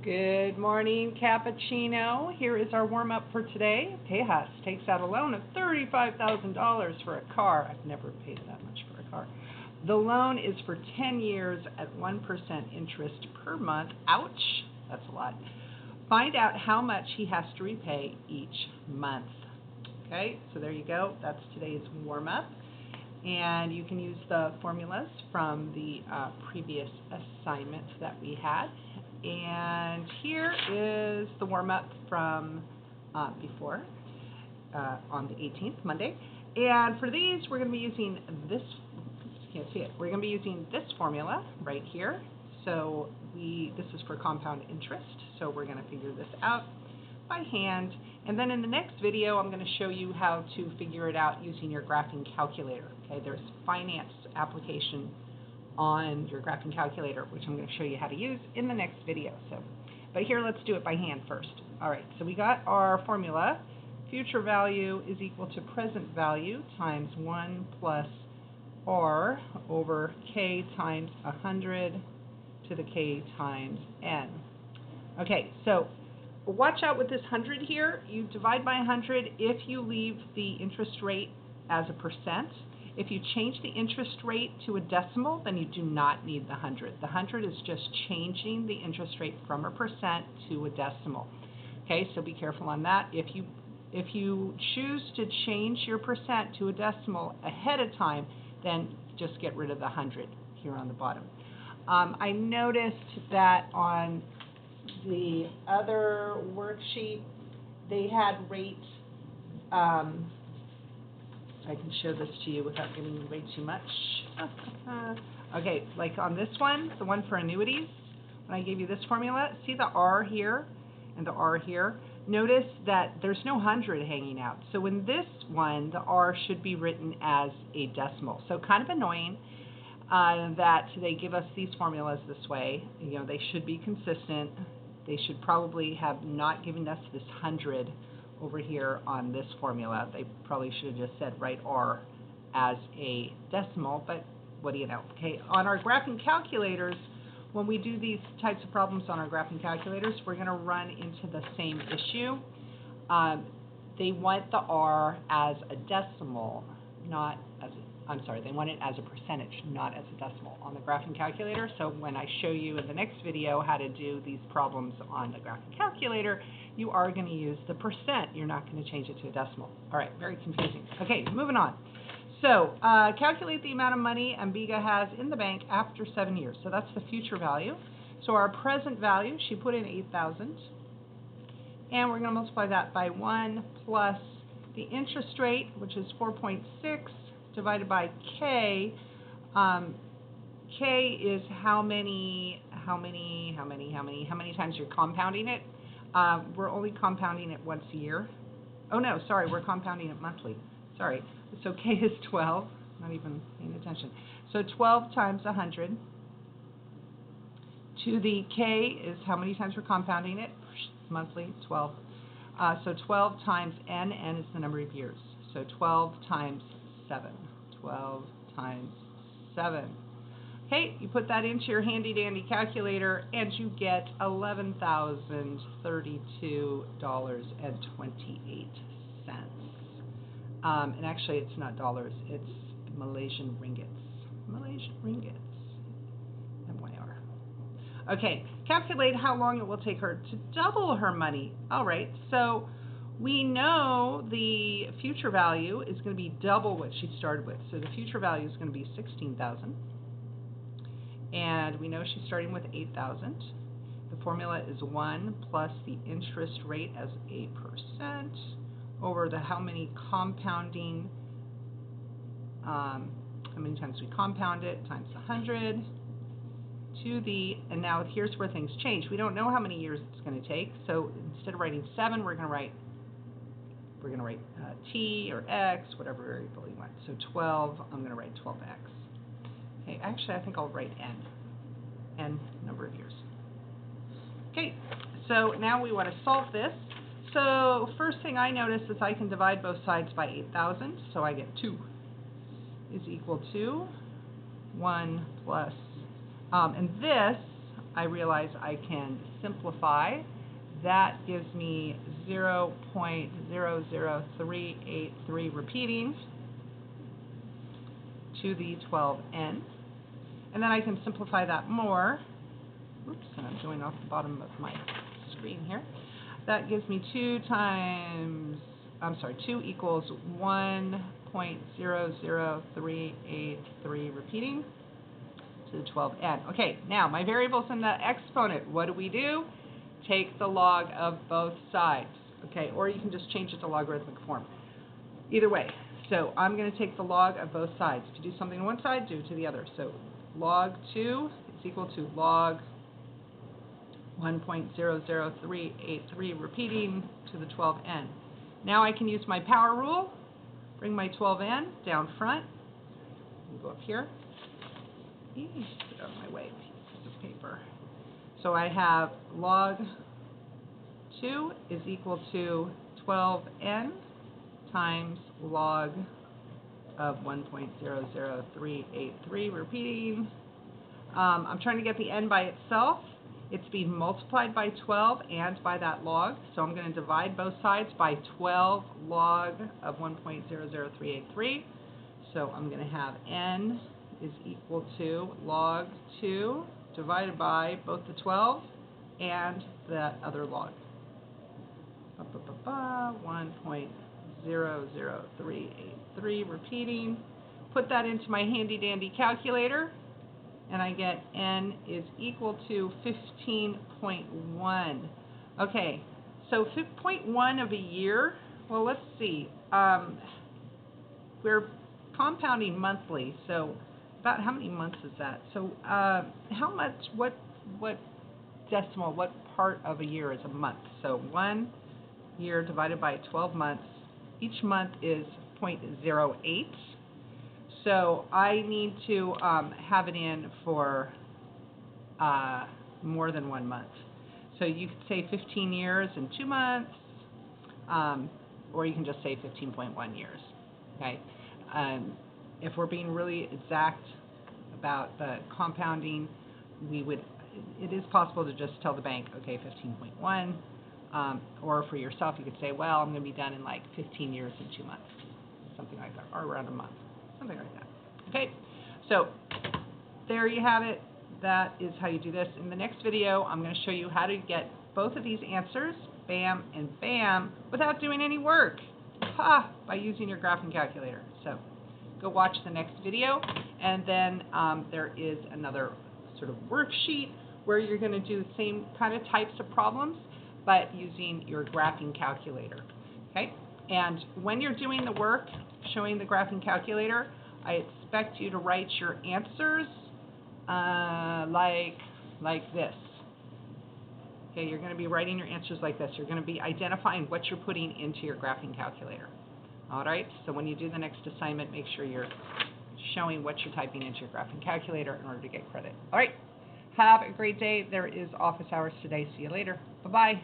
Good morning, Cappuccino. Here is our warm-up for today. Tejas takes out a loan of $35,000 for a car. I've never paid that much for a car. The loan is for 10 years at 1% interest per month. Ouch, that's a lot. Find out how much he has to repay each month. Okay, so there you go. That's today's warm-up. And you can use the formulas from the previous assignment that we had. And here is the warm-up from before on the 18th, Monday. And for these, we're going to be using this, you can't see it, we're going to be using this formula right here. So this is for compound interest, so we're going to figure this out by hand. And then in the next video, I'm going to show you how to figure it out using your graphing calculator. Okay, there's finance application on your graphing calculator, which I'm going to show you how to use in the next video. But here, let's do it by hand first. All right, so we got our formula. Future value is equal to present value times 1 plus R over K times 100 to the K times N. Okay, so watch out with this 100 here. You divide by 100 if you leave the interest rate as a percent. If you change the interest rate to a decimal, then you do not need the 100. The 100 is just changing the interest rate from a percent to a decimal. Okay, so be careful on that. If you choose to change your percent to a decimal ahead of time, then just get rid of the 100 here on the bottom. I noticed that on the other worksheet, they had rate. I can show this to you without giving way too much. Okay, like on this one, the one for annuities, when I gave you this formula, see the R here and the R here? Notice that there's no 100 hanging out. So in this one, the R should be written as a decimal. So kind of annoying that they give us these formulas this way. You know, they should be consistent. They should probably have not given us this 100 over here on this formula. They probably should have just said write R as a decimal, but what do you know? Okay, on our graphing calculators, when we do these types of problems on our graphing calculators, we're going to run into the same issue. They want the R as a decimal, not as they want it as a percentage, not as a decimal on the graphing calculator. So when I show you in the next video how to do these problems on the graphing calculator, you are going to use the percent. You're not going to change it to a decimal. All right, very confusing. Okay, moving on. So calculate the amount of money Ambiga has in the bank after 7 years. So that's the future value. So our present value, she put in 8,000. And we're going to multiply that by 1 plus the interest rate, which is 4.6, divided by K. K is how many times you're compounding it. We're only compounding it once a year. Oh no, sorry, we're compounding it monthly. Sorry. So K is 12. Not even paying attention. So 12 times 100 to the K is how many times we're compounding it? Monthly, 12. So 12 times N. N is the number of years. So 12 times 7. 12 times 7. Okay, you put that into your handy-dandy calculator, and you get $11,032.28. And actually, it's not dollars; it's Malaysian ringgits. Malaysian ringgits. MYR. Okay, calculate how long it will take her to double her money. All right, so we know the future value is going to be double what she started with. So the future value is going to be 16,000. And we know she's starting with 8,000. The formula is 1 plus the interest rate as 8% over the how many compounding, how many times we compound it, times 100 to the, and now here's where things change. We don't know how many years it's going to take. So instead of writing 7, we're going to write T or X, whatever variable you want. So 12, I'm going to write 12X. Okay, actually, I think I'll write N number of years. Okay, so now we want to solve this. So first thing I notice is I can divide both sides by 8,000, so I get 2 is equal to 1 plus, and this I realize I can simplify. That gives me 0.00383 repeating to the 12n. And then I can simplify that more. Oops, and I'm going off the bottom of my screen here. That gives me 2 equals 1.00383 repeating to the 12n. Okay, now my variable's in the exponent. What do? Take the log of both sides. Okay, or you can just change it to logarithmic form. Either way. So I'm going to take the log of both sides. If you do something on one side, do it to the other. So log 2 is equal to log 1.00383 repeating to the 12n. Now I can use my power rule, bring my 12n down front, and go up here. Get out of my way, piece of paper. So I have log 2 is equal to 12n times log of 1.00383 repeating. I'm trying to get the n by itself. It's being multiplied by 12 and by that log. So I'm going to divide both sides by 12 log of 1.00383. So I'm going to have n is equal to log 2 divided by both the 12 and that other log. 1.00383 repeating. Put that into my handy dandy calculator, and I get n is equal to 15.1. Okay, so 0.1 of a year, well, let's see. We're compounding monthly, so about how many months is that? So how much, what decimal, what part of a year is a month? So 1 year divided by 12 months, each month is 0.08. So I need to have it in for more than 1 month. So you could say 15 years and 2 months, or you can just say 15.1 years. Okay. If we're being really exact about the compounding, it is possible to just tell the bank, okay, 15.1, or for yourself, you could say, well, I'm going to be done in like 15 years and 2 months, something like that, or around a month, something like that. Okay, so there you have it. That is how you do this. In the next video, I'm going to show you how to get both of these answers, bam and bam, without doing any work, by using your graphing calculator. So go watch the next video, and then there is another sort of worksheet where you're going to do the same kind of types of problems, but using your graphing calculator. Okay? And when you're doing the work, showing the graphing calculator, I expect you to write your answers like this. Okay, you're going to be writing your answers like this. You're going to be identifying what you're putting into your graphing calculator. All right, so when you do the next assignment, make sure you're showing what you're typing into your graphing calculator in order to get credit. All right, have a great day. There is office hours today. See you later. Bye-bye.